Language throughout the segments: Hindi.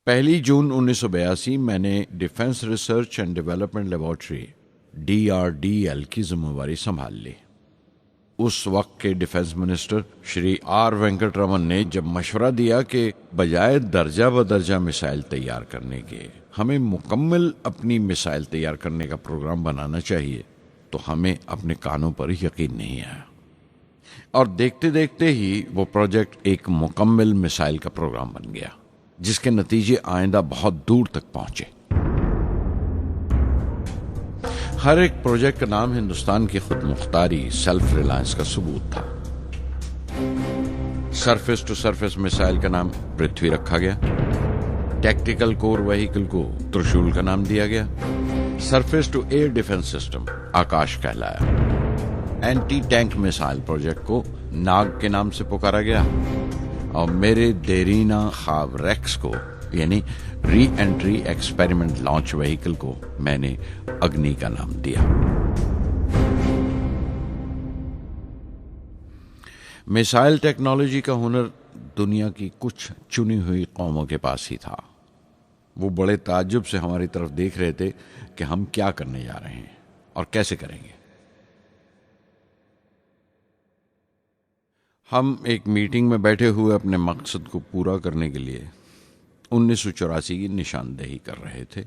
1 जून 1982 मैंने defence research and development laboratory DRDL की जिम्मेवारी संभाल ली। उस वक्त के defence minister Shri R Venkataraman ने जब मशवरा दिया कि बजाय दर्जा बदर्जा मिसाइल तैयार करने के हमें मुकम्मल अपनी मिसाइल तैयार करने का प्रोग्राम बनाना चाहिए, तो हमें अपने कानों पर यकीन नहीं आया और देखते देखते ही वो प्रोजेक्ट एक मुकम्मल मिसाइल का प्रोग्राम बन गया, जिसके नतीजे आइंदा बहुत दूर तक पहुंचे। हर एक प्रोजेक्ट का नाम हिंदुस्तान की खुद मुख्तारी, सेल्फ रिलायंस का सबूत था। सरफेस टू सरफेस मिसाइल का नाम पृथ्वी रखा गया, टैक्टिकल कोर व्हीकल को त्रिशूल का नाम दिया गया, surface to air defence system Akash कहलाया, एंटी टैंक मिसाइल प्रोजेक्ट को नाग के नाम से पुकारा गया और मेरे देरीना ख्वाब रेक्स को यानी re entry experiment launch vehicle को मैंने अग्नि का नाम दिया। मिसाइल टेक्नोलॉजी का हुनर दुनिया की कुछ चुनी हुई कौमों के पास ही था। वो बड़े ताज्जुब से हमारी तरफ देख रहे थे कि हम क्या करने जा रहे हैं और कैसे करेंगे। हम एक मीटिंग में बैठे हुए अपने मकसद को पूरा करने के लिए 1984 की निशानदेही कर रहे थे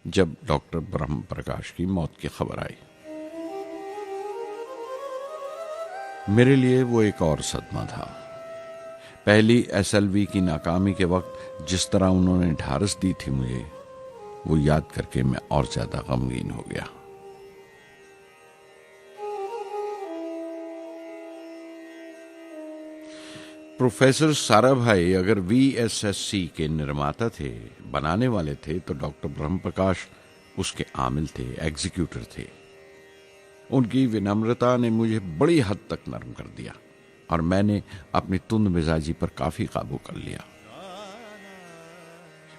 जब डॉक्टर ब्रह्म प्रकाश की मौत की खबर आई। मेरे लिए वो एक और सदमा था। पहली SLV की नाकामी के वक्त जिस तरह उन्होंने ढारस दी थी मुझे, वो याद करके मैं और ज्यादा गमगीन हो गया। प्रोफेसर साराभाई अगर VSSC के निर्माता थे, बनाने वाले थे, तो डॉक्टर ब्रह्म प्रकाश उसके आमिल थे, एग्जीक्यूटर थे। उनकी विनम्रता ने मुझे बड़ी हद तक नरम कर दिया और मैंने अपनी तुंद मिजाजी पर काफी काबू कर लिया।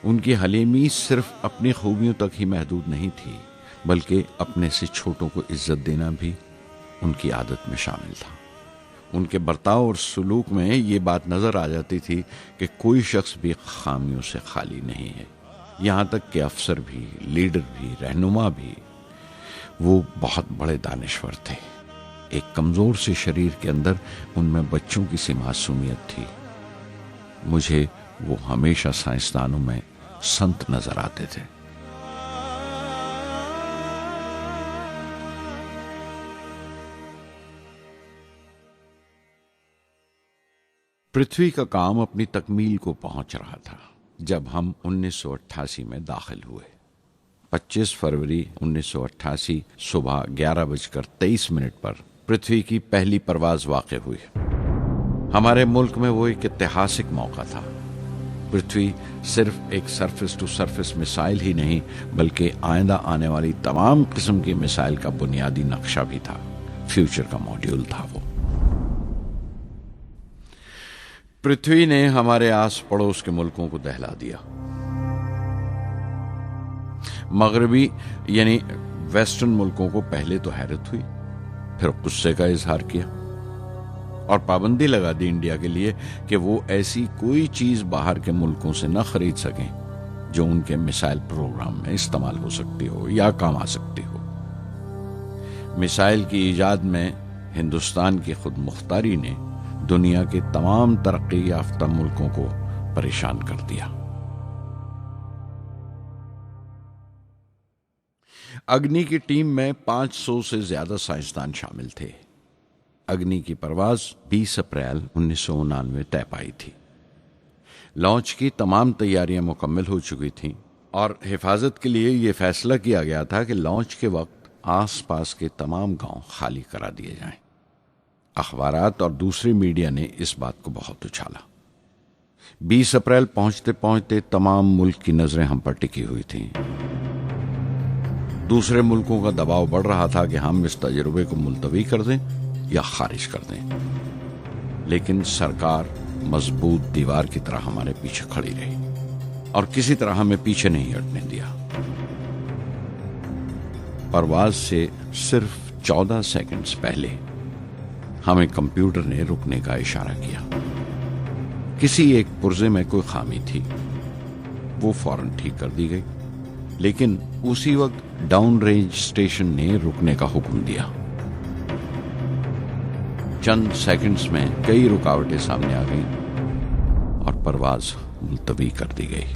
उनकी हलीमी सिर्फ अपनी खूबियों तक ही महदूद नहीं थी, बल्कि अपने से छोटों को इज्जत देना भी उनकी आदत में शामिल था। उनके बर्ताव और सलूक में ये बात नजर आ जाती थी कि कोई शख्स भी खामियों से खाली नहीं है, यहां तक कि अफसर भी, लीडर भी, रहनुमा भी। वो बहुत बड़े दानिश्वर थे। एक कमजोर से शरीर के अंदर उनमें बच्चों की सी मासूमियत थी। मुझे वो हमेशा साइंसदानों में संत नजर आते थे। पृथ्वी का काम अपनी तकमील को पहुंच रहा था जब हम 1988 में दाखिल हुए। 25 फरवरी 1988 सुबह 11:23 पर पृथ्वी की पहली परवाज वाक़ई हुई। हमारे मुल्क में वो एक ऐतिहासिक मौका था। पृथ्वी सिर्फ एक सरफेस टू सरफेस मिसाइल ही नहीं, बल्कि आइंदा आने वाली तमाम किस्म की मिसाइल का बुनियादी नक्शा भी था, फ्यूचर का मॉड्यूल था वो। पृथ्वी ने हमारे आस पड़ोस के मुल्कों को दहला दिया। मगरबी यानी वेस्टर्न मुल्कों को पहले तो हैरत हुई, फिर गुस्से का इजहार किया और पाबंदी लगा दी इंडिया के लिए कि वो ऐसी कोई चीज बाहर के मुल्कों से न खरीद सकें जो उनके मिसाइल प्रोग्राम में इस्तेमाल हो सकती हो या काम आ सकती हो। मिसाइल की इजाद में हिंदुस्तान की खुद मुख्तारी ने दुनिया के तमाम तरक्की याफ्ता मुल्कों को परेशान कर दिया। अग्नि की टीम में 500 से ज्यादा साइंसदान शामिल थे। अग्नि की परवाज 20 अप्रैल 1999 तय पाई थी। लॉन्च की तमाम तैयारियां मुकम्मल हो चुकी थीं और हिफाजत के लिए यह फैसला किया गया था कि लॉन्च के वक्त आसपास के तमाम गांव खाली करा दिए जाएं। अखबारात और दूसरी मीडिया ने इस बात को बहुत उछाला। 20 अप्रैल पहुंचते पहुंचते तमाम मुल्क की नजरें हम पर टिकी हुई थीं। दूसरे मुल्कों का दबाव बढ़ रहा था कि हम इस तजुर्बे को मुलतवी कर दें या खारिज कर दें, लेकिन सरकार मजबूत दीवार की तरह हमारे पीछे खड़ी रही और किसी तरह हमें पीछे नहीं हटने दिया। परवाज से सिर्फ 14 सेकंड्स पहले हमें कंप्यूटर ने रुकने का इशारा किया। किसी एक पुर्जे में कोई खामी थी। वो फौरन ठीक कर दी गई, लेकिन उसी वक्त डाउन रेंज स्टेशन ने रुकने का हुक्म दिया। चंद सेकंड्स में कई रुकावटें सामने आ गईं और परवाज मुलतवी कर दी गई।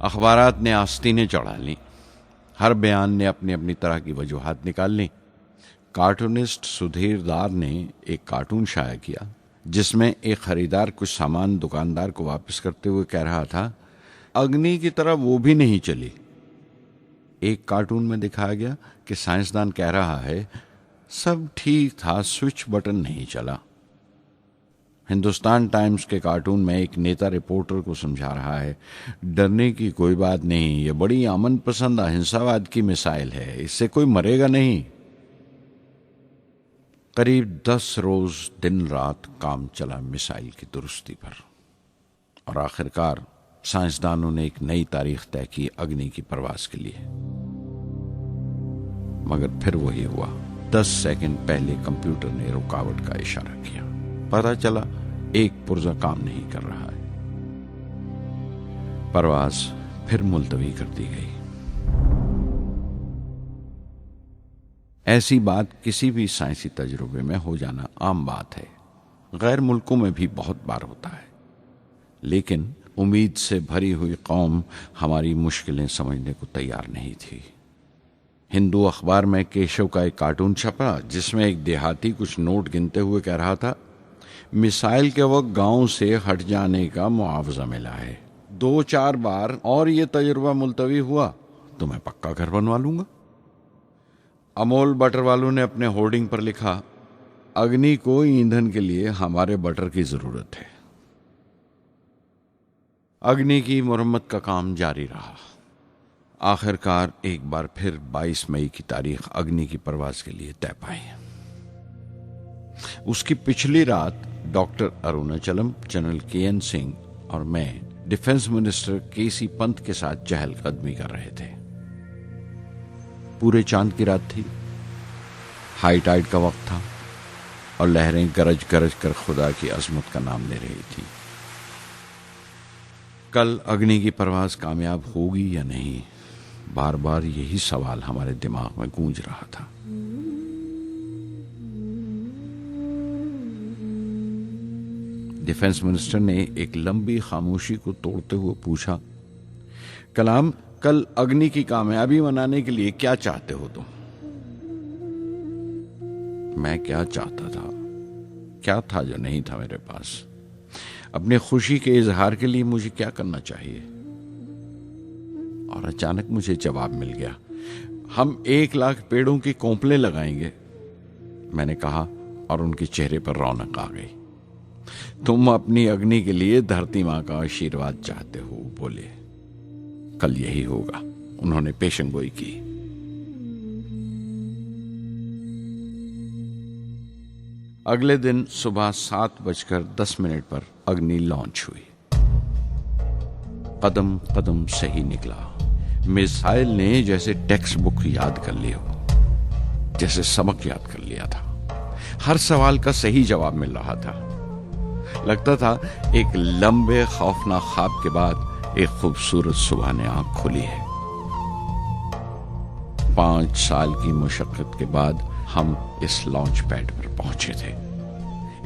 अखबारात ने आस्तीनें चढ़ा ली, हर बयान ने अपनी अपनी तरह की वजूहात निकाल ली। कार्टूनिस्ट सुधीर दार ने एक कार्टून शाया किया जिसमें एक खरीदार कुछ सामान दुकानदार को वापस करते हुए कह रहा था, अग्नि की तरह वो भी नहीं चली। एक कार्टून में दिखाया गया कि साइंसदान कह रहा है, सब ठीक था, स्विच बटन नहीं चला। हिंदुस्तान टाइम्स के कार्टून में एक नेता रिपोर्टर को समझा रहा है, डरने की कोई बात नहीं, ये बड़ी अमन पसंद अहिंसावाद की मिसाइल है, इससे कोई मरेगा नहीं। करीब 10 रोज दिन रात काम चला मिसाइल की दुरुस्ती पर और आखिरकार साइंसदानों ने एक नई तारीख तय की अग्नि की परवाज के लिए। मगर फिर वही हुआ, 10 सेकंड पहले कंप्यूटर ने रुकावट का इशारा किया। पता चला एक पुर्जा काम नहीं कर रहा है। परवाज फिर मुलतवी कर दी गई। ऐसी बात किसी भी साइंसी तजुर्बे में हो जाना आम बात है, गैर मुल्कों में भी बहुत बार होता है। लेकिन उम्मीद से भरी हुई कौम हमारी मुश्किलें समझने को तैयार नहीं थी। हिंदू अखबार में केशव का एक कार्टून छपा जिसमें एक देहाती कुछ नोट गिनते हुए कह रहा था, मिसाइल के वक्त गांव से हट जाने का मुआवजा मिला है, 2-4 बार और ये तजुर्बा मुलतवी हुआ तो मैं पक्का घर बनवा लूंगा। अमोल बटर वालों ने अपने होर्डिंग पर लिखा, अग्नि को ईंधन के लिए हमारे बटर की जरूरत है। अग्नि की मुरम्मत का काम जारी रहा। आखिरकार एक बार फिर 22 मई की तारीख अग्नि की परवाज के लिए तय पाई। उसकी पिछली रात doctor Arunachalam, general KN Singh और मैं डिफेंस मिनिस्टर KC पंत के साथ चहलकदमी कर रहे थे। पूरे चांद की रात थी, हाई टाइड का वक्त था और लहरें गरज गरज कर खुदा की अजमत का नाम ले रही थी। कल अग्नि की परवाज कामयाब होगी या नहीं, बार बार यही सवाल हमारे दिमाग में गूंज रहा था। डिफेंस मिनिस्टर ने एक लंबी खामोशी को तोड़ते हुए पूछा, कलाम, कल अग्नि की कामयाबी मनाने के लिए क्या चाहते हो तुम? मैं क्या चाहता था? क्या था जो नहीं था मेरे पास? अपनी खुशी के इजहार के लिए मुझे क्या करना चाहिए? और अचानक मुझे जवाब मिल गया, हम 1 लाख पेड़ों की कोंपलें लगाएंगे। मैंने कहा और उनके चेहरे पर रौनक आ गई। तुम अपनी अग्नि के लिए धरती मां का आशीर्वाद चाहते हो, बोले। कल यही होगा। उन्होंने पेशेंगोई की। अगले दिन सुबह 7:10 पर अग्नि लॉन्च हुई। कदम कदम सही निकला। मिसाइल ने जैसे टेक्स्ट बुक याद कर ली हो, जैसे सबक याद कर लिया था। हर सवाल का सही जवाब मिल रहा था। लगता था एक लंबे खौफनाक ख्वाब के बाद एक खूबसूरत सुबह ने आंख खुली है। 5 साल की मुशक्कत के बाद हम इस लॉन्च पैड पर पहुंचे थे।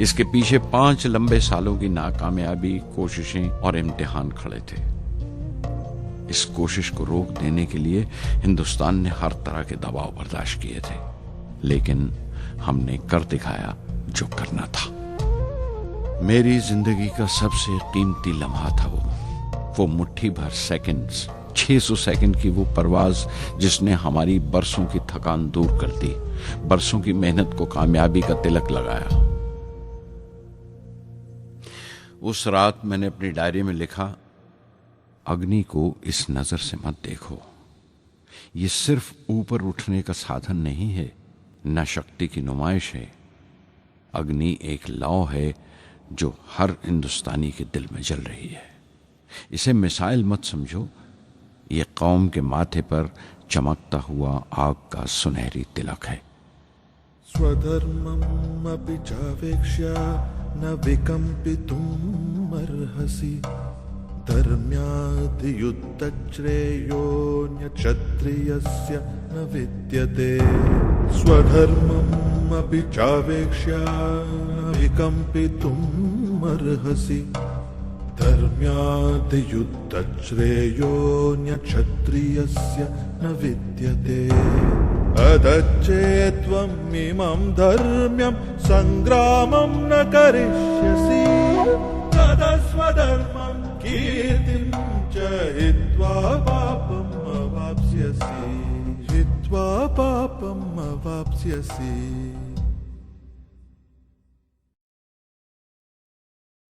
इसके पीछे 5 लंबे सालों की नाकामयाबी, कोशिशें और इम्तिहान खड़े थे। इस कोशिश को रोक देने के लिए हिंदुस्तान ने हर तरह के दबाव बर्दाश्त किए थे, लेकिन हमने कर दिखाया जो करना था। मेरी जिंदगी का सबसे कीमती लम्हा था वो मुट्ठी भर सेकंड्स, 600 सेकंड की वो परवाज जिसने हमारी बरसों की थकान दूर कर दी, बरसों की मेहनत को कामयाबी का तिलक लगाया। उस रात मैंने अपनी डायरी में लिखा, अग्नि को इस नजर से मत देखो। ये सिर्फ ऊपर उठने का साधन नहीं है, न शक्ति की नुमाइश है। अग्नि एक लौ है जो हर हिंदुस्तानी के दिल में जल रही है। इसे मिसाइल मत समझो, ये कौम के माथे पर चमकता हुआ आग का सुनहरी तिलक है। स्वधर्मम् अपि चावेक्ष्य न विकम्पितुम् कर्तुमर्हसि धर्म्याधियुद्धश्रेयोऽन्यक्षत्रियस्य न विद्यते स्वधर्ममपि चावेक्ष्य न विकम्पितुमर्हसि धर्म्याधियुद्धश्रेयोऽन्यक्षत्रियस्य न विद्यते अदच्चेत्त्वम् इमं धर्म्यं सङ्ग्रामं न करिष्यसि तदा स्वधर्मं कीर्तिं च हित्वा पापम् अवाप्स्यसि